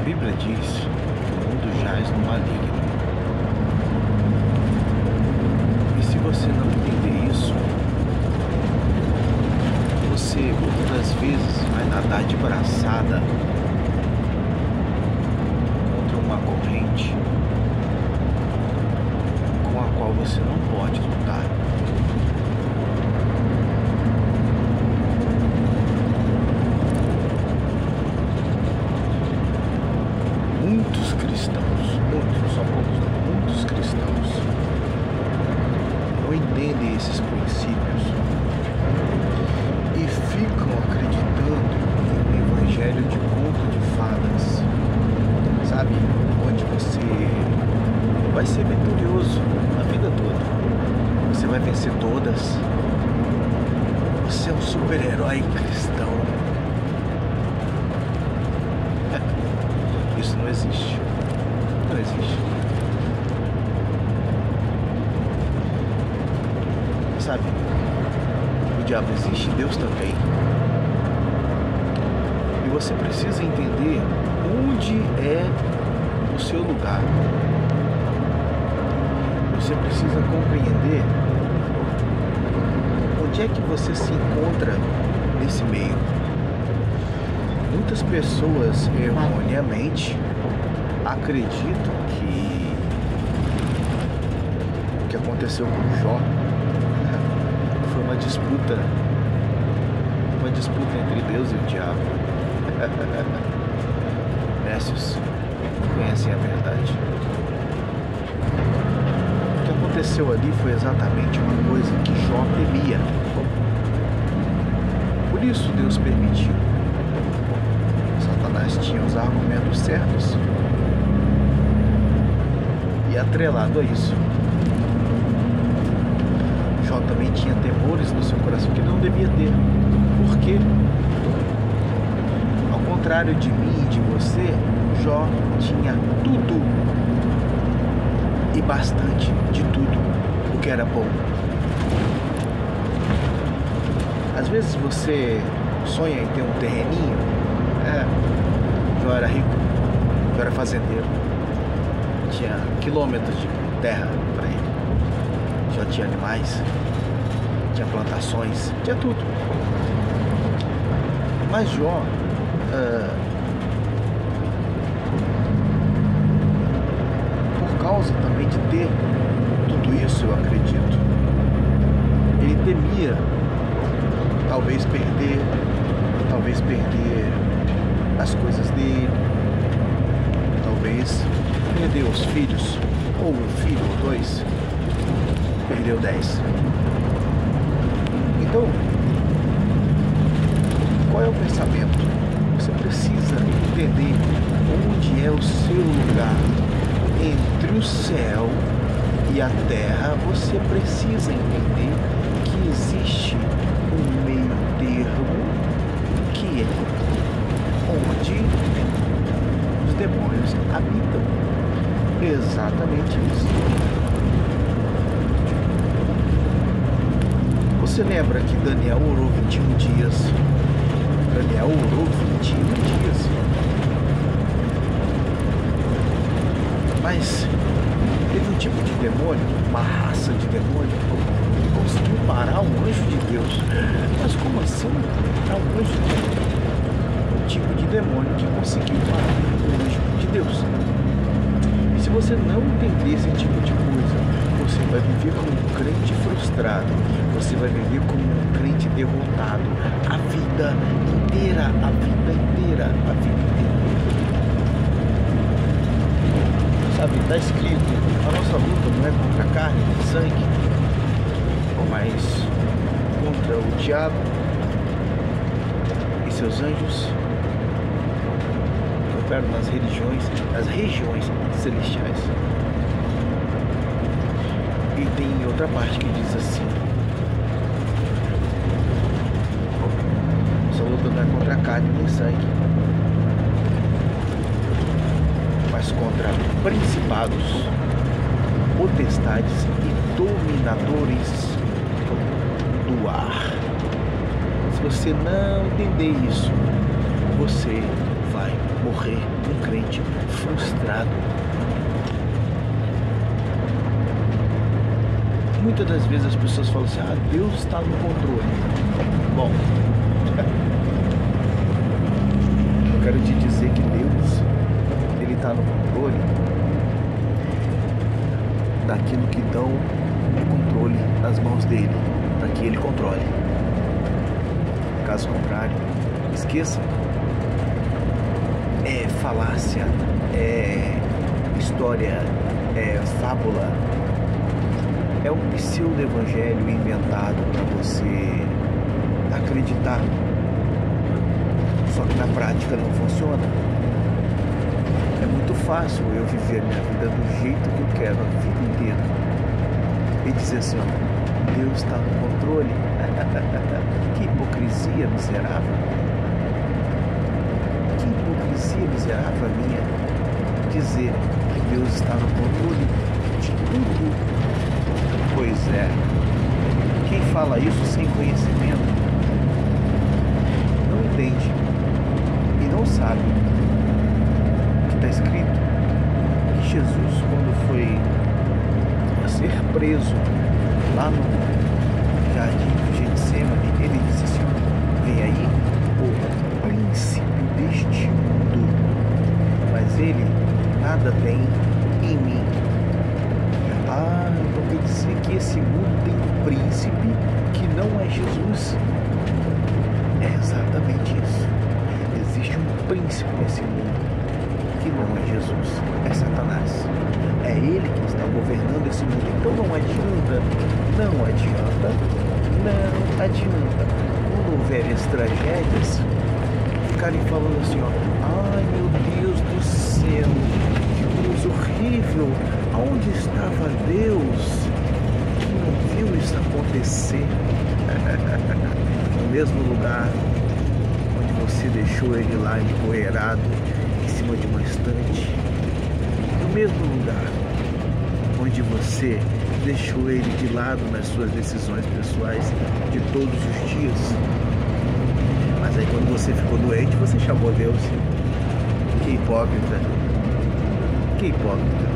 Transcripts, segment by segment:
Bíblia diz que o mundo jaz no maligno. E se você não entender isso, você muitas das vezes vai nadar de braçada contra uma corrente com a qual você não pode lutar. Muitos cristãos, muitos, só poucos não, muitos cristãos não entendem esses princípios e ficam acreditando em um evangelho de conto de fadas, sabe? Onde você vai ser vitorioso a vida toda, você vai vencer todas, você é um super-herói cristão. Isso não existe. Não existe. Sabe? O diabo existe, Deus também. E você precisa entender onde é o seu lugar. Você precisa compreender onde é que você se encontra nesse meio. Muitas pessoas erroneamente acreditam que o que aconteceu com Jó foi uma disputa entre Deus e o diabo. Nécios conhecem a verdade. O que aconteceu ali foi exatamente uma coisa que Jó temia. Por isso Deus permitiu. Satanás tinha os argumentos certos. E atrelado a isso, Jó também tinha temores no seu coração que não devia ter. Por quê? Ao contrário de mim e de você, Jó tinha tudo e bastante de tudo o que era bom. Às vezes você sonha em ter um terreninho. Jó era rico, Jó era fazendeiro, tinha quilômetros de terra para ele. Jó tinha animais, tinha plantações, tinha tudo. Mas Jó por causa também de ter tudo isso, eu acredito, ele temia talvez perder as coisas dele, talvez perder os filhos, ou um filho ou dois, perdeu 10. Então, qual é o pensamento? Você precisa entender onde é o seu lugar entre o céu e a terra. Você precisa entender que existe um meio termo que é onde os demônios habitam. Exatamente isso. Você lembra que Daniel orou 21 dias? Daniel orou 21 dias. Mas teve um tipo de demônio, uma raça de demônio, que conseguiu parar um anjo de Deus. Mas como assim? Parar um anjo de Deus? Tipo de demônio que conseguiu parar o anjo de Deus. E se você não entender esse tipo de coisa, você vai viver como um crente frustrado, você vai viver como um crente derrotado a vida inteira, a vida inteira, a vida inteira. Sabe, está escrito, a nossa luta não é contra a carne e sangue, mas contra o diabo e seus anjos. Nas regiões celestiais. E tem outra parte que diz assim: nossa luta não é contra a carne nem sangue, mas contra principados, potestades e dominadores do ar. Se você não entender isso, você vai morrer um crente frustrado. Muitas das vezes as pessoas falam assim, Deus está no controle. Bom, eu quero te dizer que Deus, Ele está no controle daquilo que dão o controle nas mãos dele, para que Ele controle. Caso contrário, esqueça. É falácia, é história, é fábula, é um pseudo-evangelho inventado para você acreditar. Só que na prática não funciona. É muito fácil eu viver minha vida do jeito que eu quero a vida inteira e dizer assim, Deus está no controle. Que hipocrisia miserável. Que hipocrisia miserável a minha dizer que Deus está no controle de tudo. Pois é, quem fala isso sem conhecimento não entende e não sabe que está escrito que Jesus, quando foi a ser preso lá no jardim de Getsemane, ele disse assim, vem aí o príncipe deste mundo, mas ele nada tem em mim. Então quer dizer que esse mundo tem um príncipe que não é Jesus? É exatamente isso. Existe um príncipe nesse mundo que não é Jesus, é Satanás. É ele que está governando esse mundo. Então não adianta, quando houver as tragédias, ficarem falando assim, ai meu Deus do céu, que coisa horrível, aonde estava Deus que não viu isso acontecer? No mesmo lugar onde você deixou ele lá empoeirado em cima de uma estante, no mesmo lugar onde você deixou ele de lado nas suas decisões pessoais de todos os dias. Mas aí quando você ficou doente, você chamou Deus. Que hipócrita. Que hipócrita.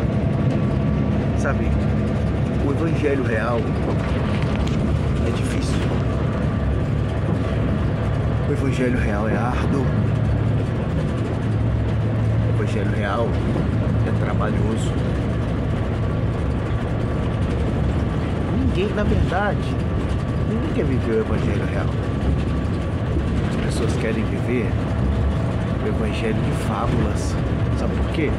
Sabe, o evangelho real é difícil. O evangelho real é árduo. O evangelho real é trabalhoso. Ninguém, na verdade, ninguém quer viver o evangelho real. As pessoas querem viver o evangelho de fábulas. Sabe por quê?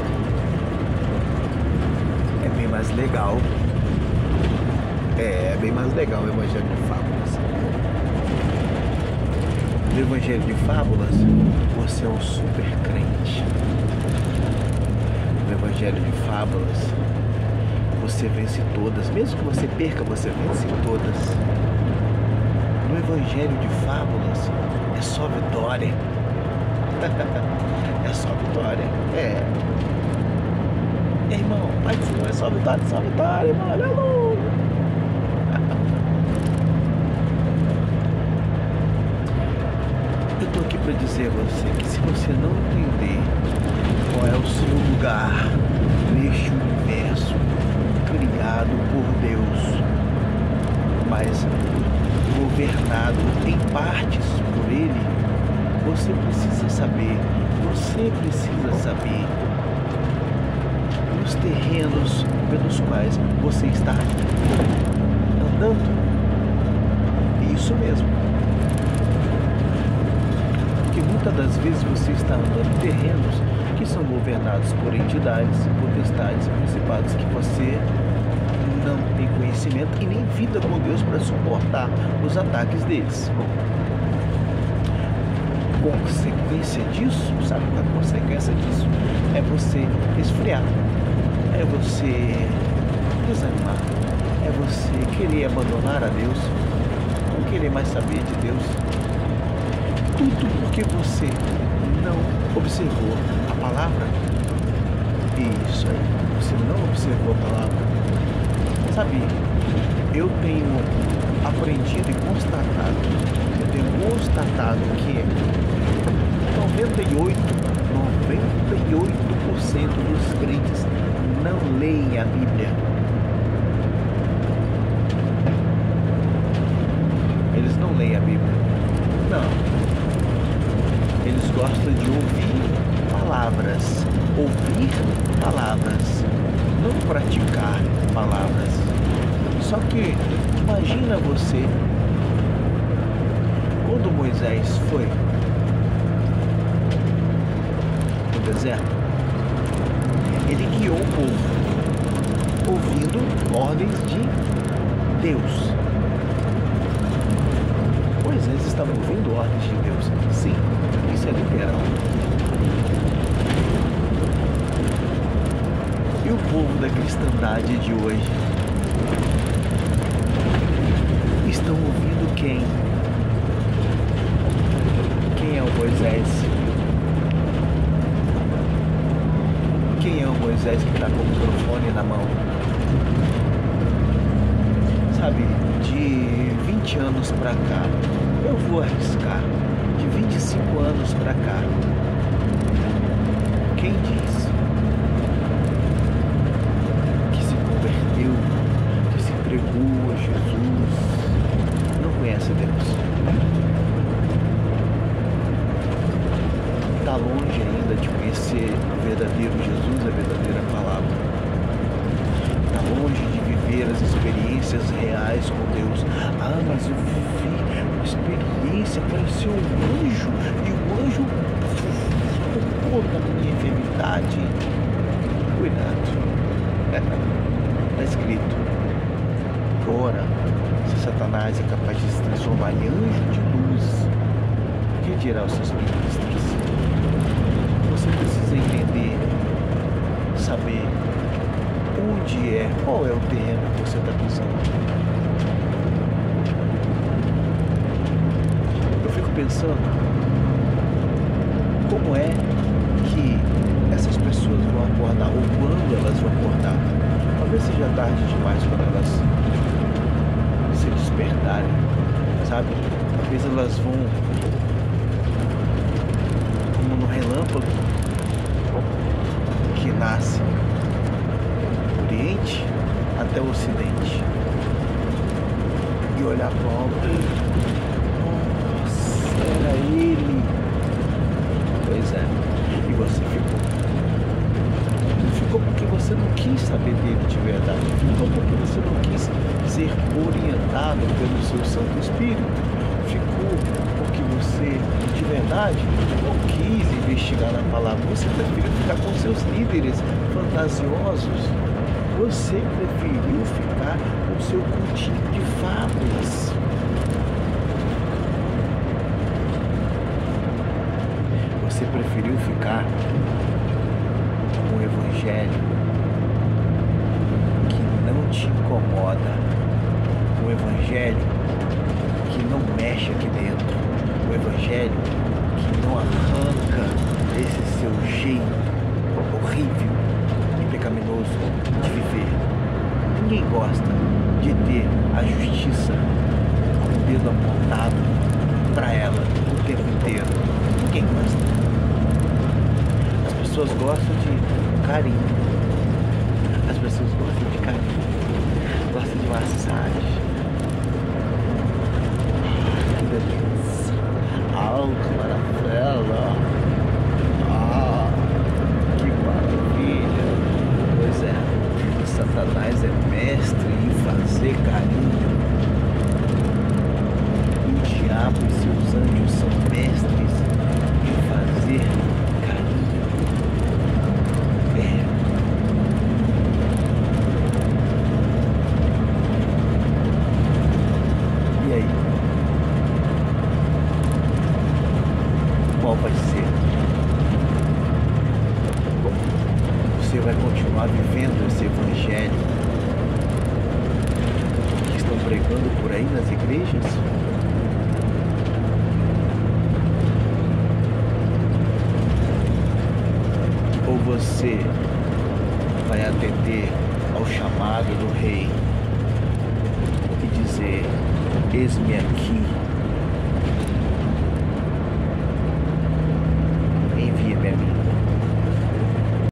É bem mais legal. É bem mais legal o evangelho de fábulas. No evangelho de fábulas, você é um super crente. No evangelho de fábulas, você vence todas. Mesmo que você perca, você vence todas. No evangelho de fábulas, é só vitória. É só vitória. Irmão, mas não é só vitória, irmão. Aleluia. Eu tô aqui para dizer a você que se você não entender qual é o seu lugar neste universo criado por Deus, mas governado em partes por Ele, você precisa saber os terrenos pelos quais você está andando. Isso mesmo. Porque muitas das vezes você está andando em terrenos que são governados por entidades, potestades, principados que você não tem conhecimento e nem vida com Deus para suportar os ataques deles. Consequência disso, sabe qual é a consequência disso? É você esfriar, é você desanimar, é você querer abandonar a Deus, não querer mais saber de Deus. Tudo porque você não observou a palavra. Isso aí, você não observou a palavra. Sabe, eu tenho aprendido e constatado, que 98% dos leem a Bíblia. Eles não leem a Bíblia. Não. Eles gostam de ouvir palavras. Ouvir palavras. Não praticar palavras. Só que imagina você, quando Moisés foi no deserto, ele guiou o povo, ouvindo ordens de Deus. Moisés estava ouvindo ordens de Deus. Sim, isso é literal. E o povo da cristandade de hoje estão ouvindo quem? Quem é o Moisés? Quem é o Moisés que está com o microfone na mão? Sabe, de 20 anos pra cá, eu vou arriscar, de 25 anos pra cá, quem diz que se converteu, que se entregou a Jesus, não conhece Deus? Está longe ainda de conhecer o verdadeiro Jesus, a verdadeira palavra. Está longe de viver as experiências reais com Deus. Ah, mas eu vivi uma experiência, apareceu um anjo, e o anjo tocou na minha enfermidade. Cuidado. Está escrito. Ora, se Satanás é capaz de se transformar em anjo de luz, o que dirá os seus ministros? Você precisa entender, saber onde é, qual é o terreno que você está pisando. Eu fico pensando como é que essas pessoas vão acordar, ou quando elas vão acordar. Talvez seja tarde demais quando elas se despertarem, sabe? Talvez elas vão como no relâmpago que nasce do Oriente até o Ocidente e olhar para o alto. Nossa, era ele. Pois é, e você ficou. Ficou porque você não quis saber dele de verdade. Ficou porque você não quis ser orientado pelo seu Santo Espírito. Ficou porque você, de verdade, não quis investigar na palavra. Você preferiu ficar com seus líderes fantasiosos. Você preferiu ficar com seu cultinho de fábulas. Você preferiu ficar com o evangelho que não te incomoda, o evangelho que não mexe aqui dentro, o evangelho que não arranca esse seu jeito horrível e pecaminoso de viver. Ninguém gosta de ter a justiça com o dedo apontado para ela o tempo inteiro. Ninguém gosta. As pessoas gostam de carinho. As pessoas gostam de carinho. Gostam de massagem. Que delícia. Que maravilha. Que maravilha. Pois é, Satanás é mestre em fazer carinho. E o diabo e seus anjos são mestres em fazer carinho. E aí? Qual vai ser? Você vai continuar vivendo esse evangelho que estão pregando por aí nas igrejas? Ou você vai atender ao chamado do Rei e dizer: eis-me aqui,